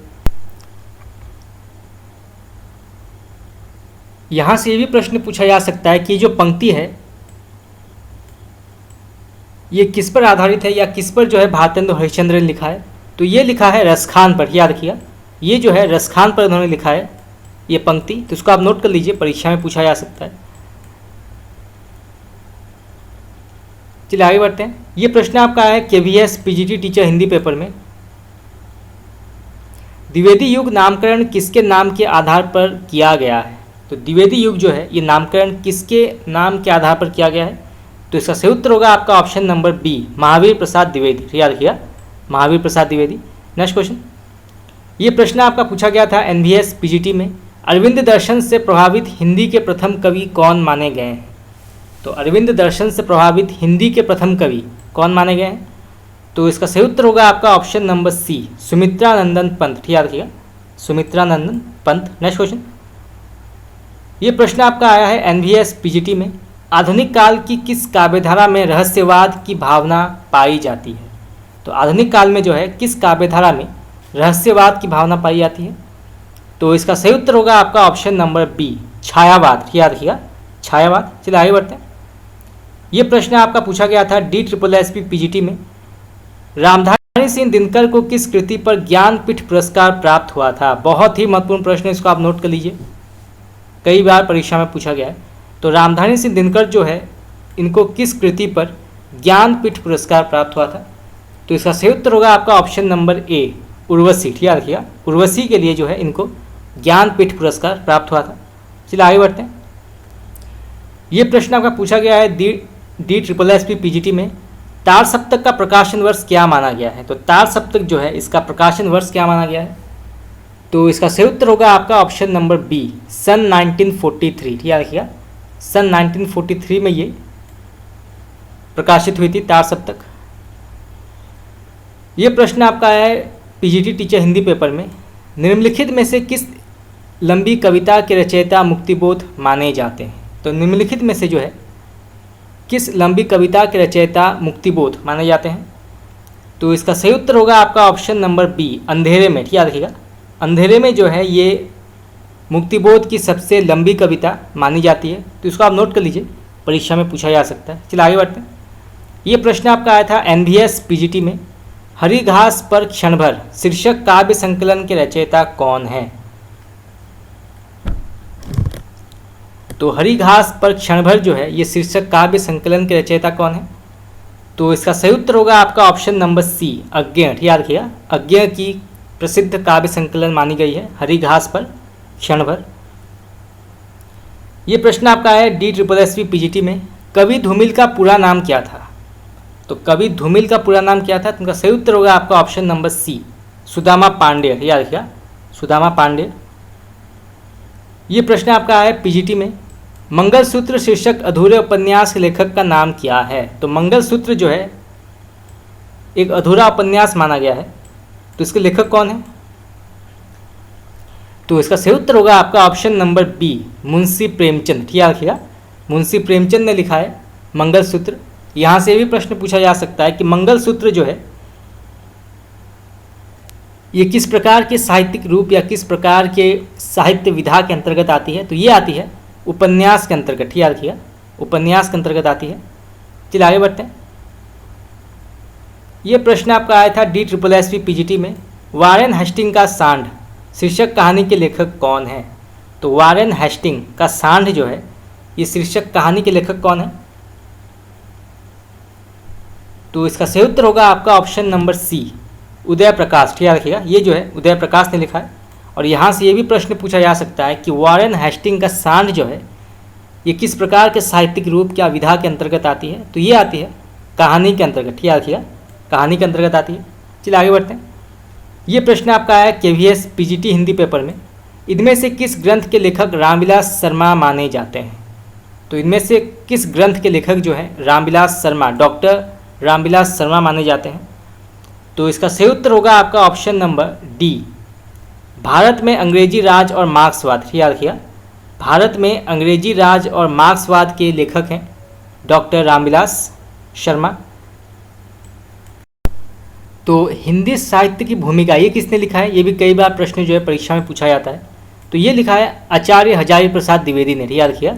यहाँ से ये भी प्रश्न पूछा जा सकता है कि जो पंक्ति है ये किस पर आधारित है, या किस पर जो है भारतेंदु हरिश्चंद्र ने लिखा है? तो ये लिखा है रसखान पर, याद रखिएगा, ये जो है रसखान पर उन्होंने लिखा है ये पंक्ति, तो इसको आप नोट कर लीजिए, परीक्षा में पूछा जा सकता है। चलिए आगे बढ़ते हैं। ये प्रश्न आपका है KVS PGT teacher Hindi paper में। द्विवेदी युग नामकरण किसके नाम के आधार पर किया गया है? तो द्विवेदी युग जो है ये नामकरण किसके नाम के आधार पर किया गया है? तो इसका सही उत्तर होगा आपका option number B, Mahavir Prasad Dwivedi. याद रखिएगा, महावीर प्रसाद द्विवेदी। नेक्स्ट क्वेश्चन, ये प्रश्न आपका पूछा गया था NVS PGT में। अरविंद दर्शन से प्रभावित हिंदी के प्रथम कवि कौन माने गए हैं? तो अरविंद दर्शन से प्रभावित हिंदी के प्रथम कवि कौन माने गए हैं? तो इसका सही उत्तर होगा आपका option number C, Sumitranandan Pant. याद रखिएगा, सुमित्रानंदन पंत। नेक्स्ट क्वेश्चन, ये प्रश्न आपका आया है NVS PGT में। आधुनिक काल की किस काव्यधारा में रहस्यवाद की भावना पाई जाती है? तो आधुनिक काल में जो है किस काव्यधारा में रहस्यवाद की भावना पाई जाती है? तो इसका सही उत्तर होगा आपका ऑप्शन नंबर बी, छायावाद। याद रखिएगा, छायावाद। चलिए आगे बढ़ते हैं। ये प्रश्न आपका पूछा गया था DSSP PGT में। रामधारी सिंह दिनकर को किस कृति पर ज्ञानपीठ पुरस्कार प्राप्त हुआ था? बहुत ही महत्वपूर्ण प्रश्न है, इसको आप नोट कर लीजिए, कई बार परीक्षा में पूछा गया है। तो रामधारी सिंह दिनकर जो है इनको किस कृति पर ज्ञानपीठ पुरस्कार प्राप्त हुआ था? तो इसका सही उत्तर होगा आपका ऑप्शन नंबर ए, उर्वशी। याद रखिएगा, उर्वशी के लिए जो है इनको ज्ञानपीठ पुरस्कार प्राप्त हुआ था। चलिए आगे बढ़ते हैं। ये प्रश्न आपका पूछा गया है DSSP PGT में। तार सप्तक का प्रकाशन वर्ष क्या माना गया है? तो तार सप्तक जो है इसका प्रकाशन वर्ष क्या माना गया है? तो इसका सही उत्तर होगा आपका ऑप्शन नंबर बी, सन 1943। याद रखिएगा, सन 1943 में ये प्रकाशित हुई थी तार सप्तक। ये प्रश्न आपका है PGT टीचर हिंदी पेपर में। निम्नलिखित में से किस लंबी कविता के रचयिता मुक्तिबोध माने जाते हैं? तो निम्नलिखित में से जो है किस लंबी कविता के रचयिता मुक्तिबोध माने जाते हैं? तो इसका सही उत्तर होगा आपका ऑप्शन नंबर बी, अंधेरे में। याद रखिएगा, अंधेरे में जो है ये मुक्तिबोध की सबसे लंबी कविता मानी जाती है, तो इसको आप नोट कर लीजिए, परीक्षा में पूछा जा सकता है। चलिए आगे बढ़ते हैं। ये प्रश्न आपका आया था NVS PGT में। हरी घास पर क्षण भर शीर्षक काव्य संकलन के रचयिता कौन है? तो हरी घास पर क्षण भर जो है ये शीर्षक काव्य संकलन के रचयिता कौन है? तो इसका सही उत्तर होगा आपका ऑप्शन नंबर सी, अज्ञेय। याद रखिएगा, अज्ञेय की प्रसिद्ध काव्य संकलन मानी गई है हरी घास पर क्षण भर। ये प्रश्न आपका है DSSP PGT में। कवि धूमिल का पूरा नाम क्या था? तो कवि धूमिल का पूरा नाम क्या था? तो उनका सही उत्तर होगा आपका option number C, Sudama Pandey. याद रखिएगा, सुदामा पांडेय। ये प्रश्न आपका है PGT में। मंगलसूत्र शीर्षक अधूरे उपन्यास के लेखक का नाम क्या है? तो मंगलसूत्र जो है एक अधूरा उपन्यास माना गया है, तो इसके लेखक कौन है? तो इसका सही उत्तर होगा आपका option number B, Munshi Premchand. याद रखिएगा, मुंशी प्रेमचंद ने लिखा है मंगलसूत्र। यहाँ से भी प्रश्न पूछा जा सकता है कि मंगलसूत्र जो है ये किस प्रकार के साहित्यिक रूप या किस प्रकार के साहित्य विधा के अंतर्गत आती है? तो ये आती है उपन्यास के अंतर्गत। याद रखिएगा, उपन्यास के अंतर्गत आती है। चलिए आगे बढ़ते हैं। ये प्रश्न आपका आया था DSSP PGT में। वारेन हेस्टिंग का सांड शीर्षक कहानी के लेखक कौन है? तो वारेन हेस्टिंग का सांड जो है ये शीर्षक कहानी के लेखक कौन है? तो इसका सही उत्तर होगा आपका ऑप्शन नंबर सी, उदय प्रकाश। याद रखिएगा, ये जो है उदय प्रकाश ने लिखा है। और यहाँ से ये भी प्रश्न पूछा जा सकता है कि वारेन हेस्टिंग का सांड जो है ये किस प्रकार के साहित्यिक रूप क्या विधा के अंतर्गत आती है? तो ये आती है कहानी के अंतर्गत। याद रखिएगा, कहानी के अंतर्गत आती है। चलिए आगे बढ़ते हैं। ये प्रश्न आपका है KVS PGT हिंदी पेपर में। इनमें से किस ग्रंथ के लेखक रामविलास शर्मा माने जाते हैं? तो इनमें से किस ग्रंथ के लेखक जो है रामविलास शर्मा, डॉक्टर रामविलास शर्मा माने जाते हैं? तो इसका सही उत्तर होगा आपका ऑप्शन नंबर डी, भारत में अंग्रेजी राज और मार्क्सवाद। याद रखिएगा, भारत में अंग्रेजी राज और मार्क्सवाद के लेखक हैं डॉक्टर रामविलास शर्मा। तो हिंदी साहित्य की भूमिका ये किसने लिखा है? ये भी कई बार प्रश्न जो है परीक्षा में पूछा जाता है। तो ये लिखा है आचार्य हजारी प्रसाद द्विवेदी ने। याद रखिएगा,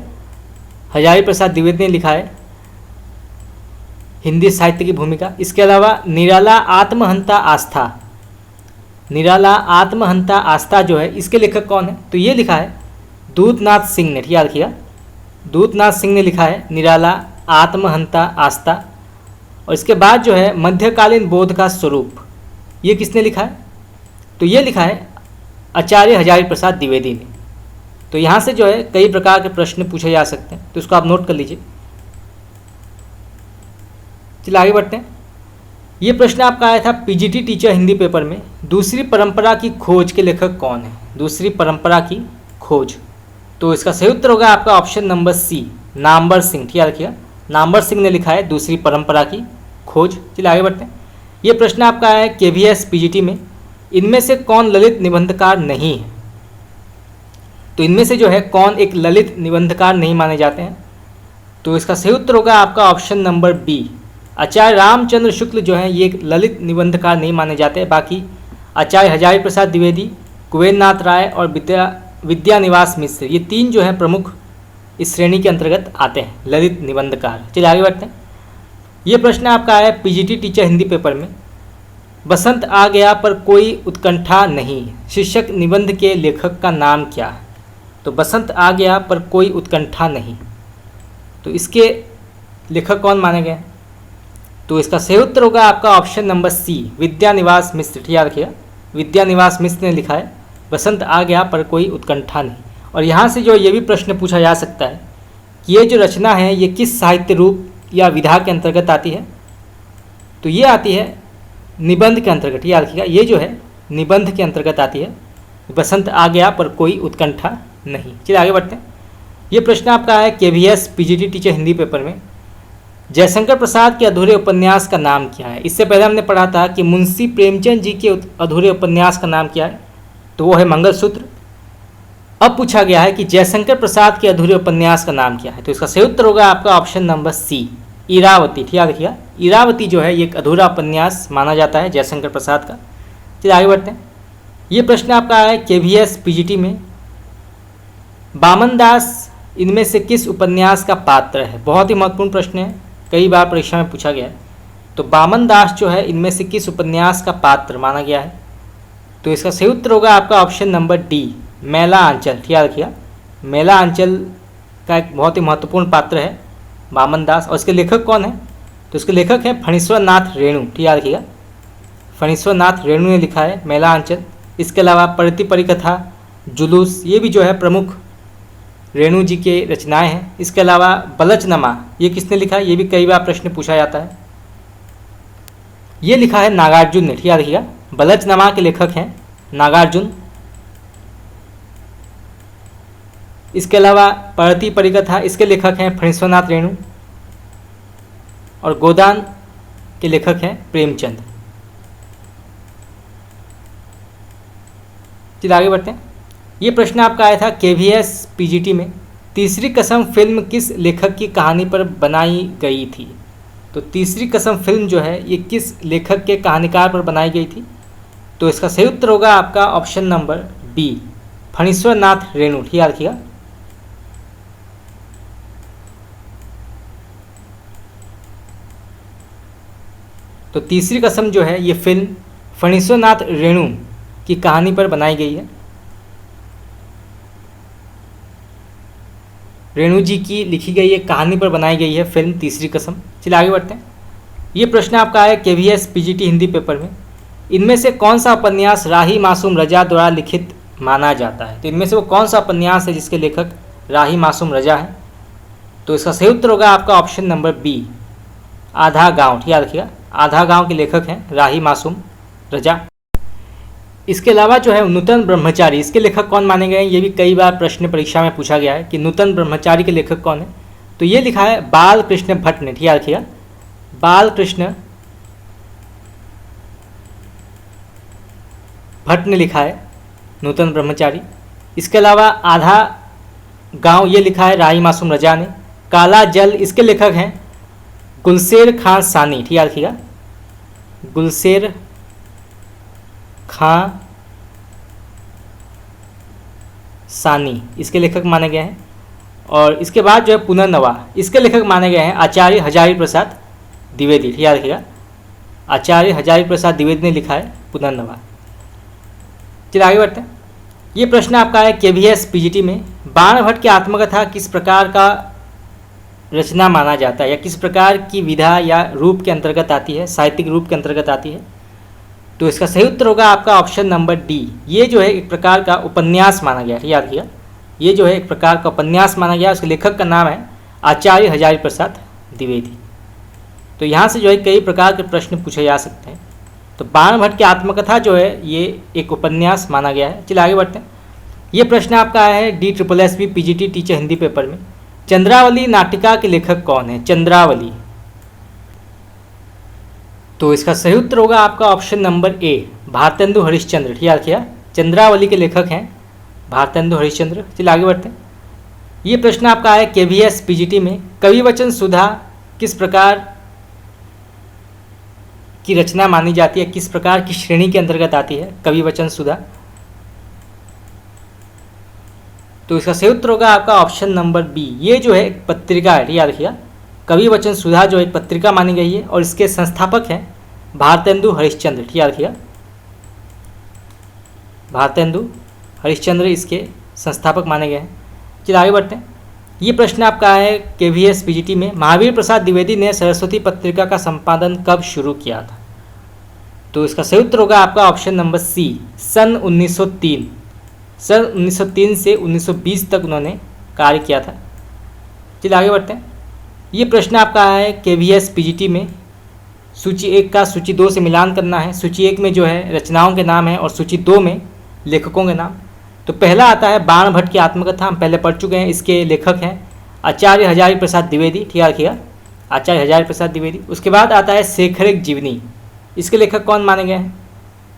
हजारी प्रसाद द्विवेदी ने लिखा है हिंदी साहित्य की भूमिका। इसके अलावा निराला आत्महंता आस्था निराला आत्महंता आस्था जो है इसके लेखक कौन है? तो ये लिखा है दूतनाथ सिंह ने। याद रखिएगा, दूतनाथ सिंह ने लिखा है निराला आत्महंता आस्था। और इसके बाद जो है मध्यकालीन बोध का स्वरूप, ये किसने लिखा है? तो ये लिखा है आचार्य हजारी प्रसाद द्विवेदी ने। तो यहाँ से जो है कई प्रकार के प्रश्न पूछे जा सकते हैं, तो इसको आप नोट कर लीजिए। चलिए आगे बढ़ते हैं। ये प्रश्न आपका आया था पीजीटी टीचर हिंदी पेपर में, दूसरी परंपरा की खोज के लेखक कौन है? दूसरी परंपरा की खोज, तो इसका सही उत्तर होगा आपका option number C, Namvar Singh. याद रखिएगा, नामवर सिंह ने लिखा है दूसरी परंपरा की खोज। चलिए आगे बढ़ते हैं। ये प्रश्न आपका आया है केवीएस पीजीटी में, इनमें से कौन ललित निबंधकार नहीं है? तो इनमें से जो है कौन एक ललित निबंधकार नहीं माने जाते हैं? तो इसका सही उत्तर होगा आपका ऑप्शन नंबर बी, आचार्य रामचंद्र शुक्ल जो है ये एक ललित निबंधकार नहीं माने जाते हैं। बाकी आचार्य हजारी प्रसाद द्विवेदी, कुबेरनाथ राय और विद्यानिवास मिश्र, ये तीन जो है प्रमुख इस श्रेणी के अंतर्गत आते हैं, ललित निबंधकार। चलिए आगे बढ़ते हैं। ये प्रश्न आपका आया पीजीटी टीचर हिंदी पेपर में, बसंत आ गया पर कोई उत्कंठा नहीं, शीर्षक निबंध के लेखक का नाम क्या है? तो बसंत आ गया पर कोई उत्कंठा नहीं, तो इसके लेखक कौन माने गए? तो इसका सही उत्तर होगा आपका ऑप्शन नंबर सी, विद्यानिवास मिश्र। याद रखिएगा, विद्यानिवास मिश्र ने लिखा है बसंत आ गया पर कोई उत्कंठा नहीं। और यहाँ से जो ये भी प्रश्न पूछा जा सकता है कि ये जो रचना है ये किस साहित्य रूप या विधा के अंतर्गत आती है? तो ये आती है निबंध के अंतर्गत। याद रखिएगा, ये जो है निबंध के अंतर्गत आती है, बसंत आ गया पर कोई उत्कंठा नहीं। चलिए आगे बढ़ते हैं। ये प्रश्न आपका है KVS PGT teacher Hindi paper में, जयशंकर प्रसाद के अधूरे उपन्यास का नाम क्या है? इससे पहले हमने पढ़ा था कि मुंशी प्रेमचंद जी के अधूरे उपन्यास का नाम क्या है, तो वो है मंगलसूत्र। अब पूछा गया है कि जयशंकर प्रसाद के अधूरे उपन्यास का नाम क्या है? तो इसका सही उत्तर होगा आपका ऑप्शन नंबर सी, इरावती। याद रखिएगा, इरावती जो है ये एक अधूरा उपन्यास माना जाता है जयशंकर प्रसाद का। चलिए आगे बढ़ते हैं। ये प्रश्न आपका है केवीएस पीजीटी में, बामन दास इनमें से किस उपन्यास का पात्र है? बहुत ही महत्वपूर्ण प्रश्न है, कई बार परीक्षा में पूछा गया है। तो बामन दास जो है इनमें से किस उपन्यास का पात्र माना गया है? तो इसका सही उत्तर होगा आपका ऑप्शन नंबर डी, मैला आंचल। याद रखिएगा, मैला आंचल का एक बहुत ही महत्वपूर्ण पात्र है बामन दास। और इसके लेखक कौन है? तो इसके लेखक हैं फणीश्वर नाथ रेणु। याद रखिएगा, फणीश्वर नाथ रेणु ने लिखा है मैला आंचल। इसके अलावा परति परिकथा, जुलूस, ये भी जो है प्रमुख रेणु जी के रचनाएं हैं। इसके अलावा बलचनमा, ये किसने लिखा है? ये भी कई बार प्रश्न पूछा जाता है। ये लिखा है नागार्जुन ने। याद रखिएगा, बलचनमा के लेखक हैं नागार्जुन। इसके अलावा परति परिकथा, इसके लेखक हैं फणीश्वरनाथ रेणु। और गोदान के लेखक हैं प्रेमचंद। चलिए आगे बढ़ते हैं। ये प्रश्न आपका आया था केवीएस पीजीटी में, तीसरी कसम फिल्म किस लेखक की कहानी पर बनाई गई थी? तो तीसरी कसम फिल्म जो है ये किस लेखक के कहानीकार पर बनाई गई थी? तो इसका सही उत्तर होगा आपका option number B, Phanishwar Nath Renu. याद रखिएगा, तो तीसरी कसम जो है ये फिल्म फणीश्वर नाथ रेणु की कहानी पर बनाई गई है, रेणु जी की लिखी गई एक कहानी पर बनाई गई है फिल्म तीसरी कसम। चलिए आगे बढ़ते हैं। ये प्रश्न आपका है केवीएस पीजीटी हिंदी पेपर में, इनमें से कौन सा उपन्यास राही मासूम रजा द्वारा लिखित माना जाता है? तो इनमें से वो कौन सा उपन्यास है जिसके लेखक राही मासूम रजा है? तो इसका सही उत्तर होगा आपका ऑप्शन नंबर बी, आधा गाँव। याद रखिएगा, आधा गाँव के लेखक हैं राही मासूम रजा। इसके अलावा जो है नूतन ब्रह्मचारी, इसके लेखक कौन माने गए हैं? ये भी कई बार प्रश्न परीक्षा में पूछा गया है कि नूतन ब्रह्मचारी के लेखक कौन है। तो ये लिखा है बाल कृष्ण भट्ट ने। याद रखिएगा, बाल कृष्ण भट्ट ने लिखा है नूतन ब्रह्मचारी। इसके अलावा आधा गांव ये लिखा है राही मासूम रजा ने। काला जल, इसके लेखक हैं गुलशेर खां सानी। याद रखिएगा, गुलशेर खां सानी इसके लेखक माने गए हैं। और इसके बाद जो है पुनर्नवा, इसके लेखक माने गए हैं आचार्य हजारी प्रसाद द्विवेदी। याद रखिएगा, आचार्य हजारी प्रसाद द्विवेदी ने लिखा है पुनर्नवा। चलिए आगे बढ़ते हैं। ये प्रश्न आपका है KVS PGT में, बाणभट्ट की आत्मकथा किस प्रकार का रचना माना जाता है या किस प्रकार की विधा या रूप के अंतर्गत आती है, साहित्यिक रूप के अंतर्गत आती है? तो इसका सही उत्तर होगा आपका ऑप्शन नंबर डी। ये जो है एक प्रकार का उपन्यास माना गया है, याद किया, ये जो है एक प्रकार का उपन्यास माना गया। उसके लेखक का नाम है आचार्य हजारी प्रसाद द्विवेदी। तो यहाँ से जो है कई प्रकार के प्रश्न पूछे जा सकते हैं। तो बाणभट्ट की आत्मकथा जो है ये एक उपन्यास माना गया है। चलिए आगे बढ़ते हैं। ये प्रश्न आपका है DSSB PGT teacher Hindi paper में, चंद्रावली नाटिका के लेखक कौन है? चंद्रावली। तो इसका सही उत्तर होगा आपका option number A, Bharatendu Harishchandra. याद किया, चंद्रावली के लेखक हैं भारतेंदु हरिश्चंद्र। चलिए आगे बढ़ते हैं। ये प्रश्न आपका है KVS PGT में, कविवचन सुधा किस प्रकार की रचना मानी जाती है, किस प्रकार की श्रेणी के अंतर्गत आती है कविवचन सुधा? तो इसका सही उत्तर होगा आपका ऑप्शन नंबर बी। ये जो है एक पत्रिका है, याद रखिएगा, कविवचन सुधा जो एक पत्रिका मानी गई है और इसके संस्थापक हैं भारतेंदु हरिश्चंद्र। याद रखिएगा, भारतेंदु हरिश्चंद्र इसके संस्थापक माने गए हैं। चलिए आगे बढ़ते हैं। ये प्रश्न आपका है KVS PGT में, महावीर प्रसाद द्विवेदी ने सरस्वती पत्रिका का संपादन कब शुरू किया था? तो इसका सही उत्तर होगा आपका ऑप्शन नंबर सी, सन 1903। सन 1903 से 1920 तक उन्होंने कार्य किया था। चलिए आगे बढ़ते हैं। ये प्रश्न आपका है KVS PGT में, सूची 1 का सूची 2 से मिलान करना है। सूची 1 में जो है रचनाओं के नाम है और सूची 2 में लेखकों के नाम। तो पहला आता है बाणभट्ट की आत्मकथा, हम पहले पढ़ चुके हैं, इसके लेखक हैं आचार्य हजारी प्रसाद द्विवेदी। ठीक रखिएगा, आचार्य हजारी प्रसाद द्विवेदी। उसके बाद आता है शेखरिक जीवनी, इसके लेखक कौन माने गए हैं?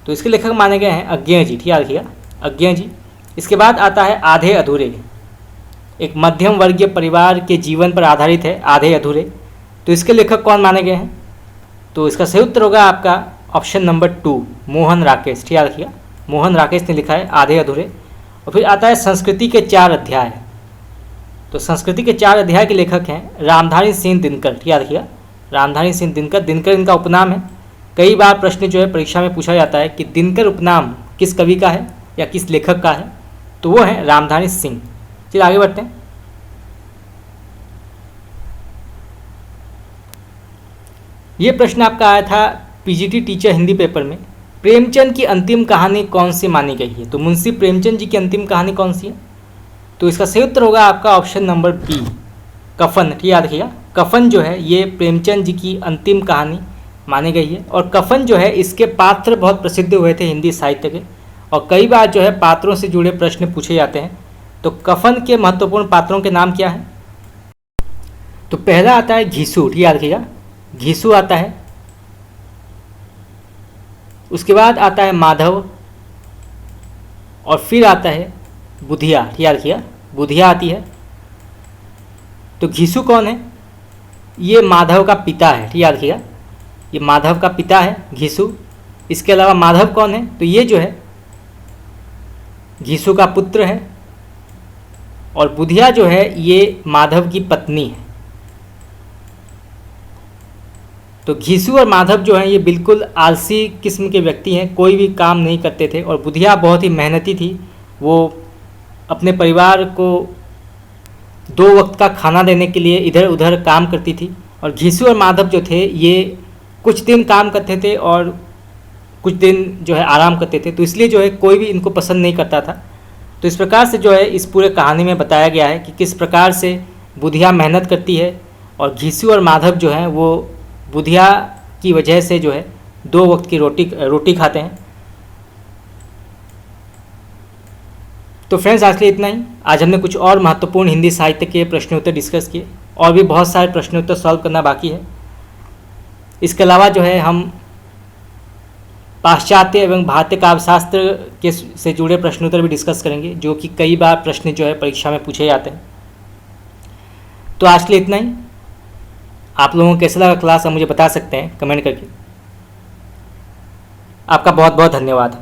तो इसके लेखक माने गए हैं अज्ञेय जी। ठीक रखिएगा, अज्ञेय जी। इसके बाद आता है आधे अधूरे, एक मध्यम वर्गीय परिवार के जीवन पर आधारित है आधे अधूरे। तो इसके लेखक कौन माने गए हैं? तो इसका सही उत्तर होगा आपका ऑप्शन नंबर 2, मोहन राकेश। ठीक रखिएगा, मोहन राकेश ने लिखा है आधे अधूरे। और फिर आता है संस्कृति के 4 अध्याय। तो संस्कृति के 4 अध्याय के लेखक हैं रामधारी सिंह दिनकर। याद रखिएगा, रामधारी सिंह दिनकर। दिनकर इनका उपनाम है। कई बार प्रश्न जो है परीक्षा में पूछा जाता है कि दिनकर उपनाम किस कवि का है या किस लेखक का है, तो वो है रामधारी सिंह। चलिए आगे बढ़ते हैं। ये प्रश्न आपका आया था PGT टीचर हिंदी पेपर में, प्रेमचंद की अंतिम कहानी कौन सी मानी गई है? तो मुंशी प्रेमचंद जी की अंतिम कहानी कौन सी है? तो इसका सही उत्तर होगा आपका ऑप्शन नंबर बी, कफन। ठीक याद रखिएगा, कफन जो है ये प्रेमचंद जी की अंतिम कहानी मानी गई है। और कफन जो है इसके पात्र बहुत प्रसिद्ध हुए थे हिंदी साहित्य के, और कई बार जो है पात्रों से जुड़े प्रश्न पूछे जाते हैं। तो कफन के महत्वपूर्ण पात्रों के नाम क्या है? तो पहला आता है घीसू। ठीक याद रखिएगा, घीसू आता है। उसके बाद आता है माधव, और फिर आता है बुधिया। ठीक याद रखिएगा, बुधिया आती है। तो घीसू कौन है? ये माधव का पिता है। ठीक याद रखिएगा, ये माधव का पिता है घीसू। इसके अलावा माधव कौन है? तो ये जो है घीसू का पुत्र है। और बुधिया जो है ये माधव की पत्नी है। तो घीसू और माधव जो हैं ये बिल्कुल आलसी किस्म के व्यक्ति हैं, कोई भी काम नहीं करते थे। और बुधिया बहुत ही मेहनती थी, वो अपने परिवार को 2 वक्त का खाना देने के लिए इधर उधर काम करती थी। और घीसू और माधव जो थे ये कुछ दिन काम करते थे और कुछ दिन जो है आराम करते थे। तो इसलिए जो है कोई भी इनको पसंद नहीं करता था। तो इस प्रकार से जो है इस पूरे कहानी में बताया गया है कि किस प्रकार से बुधिया मेहनत करती है और घीसू और माधव जो हैं वो बुधिया की वजह से जो है 2 वक्त की रोटी खाते हैं। तो फ्रेंड्स आज के लिए इतना ही। आज हमने कुछ और महत्वपूर्ण हिंदी साहित्य के प्रश्नोत्तर डिस्कस किए, और भी बहुत सारे प्रश्नोत्तर सॉल्व करना बाकी है। इसके अलावा जो है हम पाश्चात्य एवं भारतीय काव्यशास्त्र के से जुड़े प्रश्नोत्तर भी डिस्कस करेंगे, जो कि कई बार प्रश्न जो है परीक्षा में पूछे जाते हैं। तो आज के लिए इतना ही। आप लोगों को कैसा लगा क्लास, आप मुझे बता सकते हैं कमेंट करके। आपका बहुत बहुत धन्यवाद।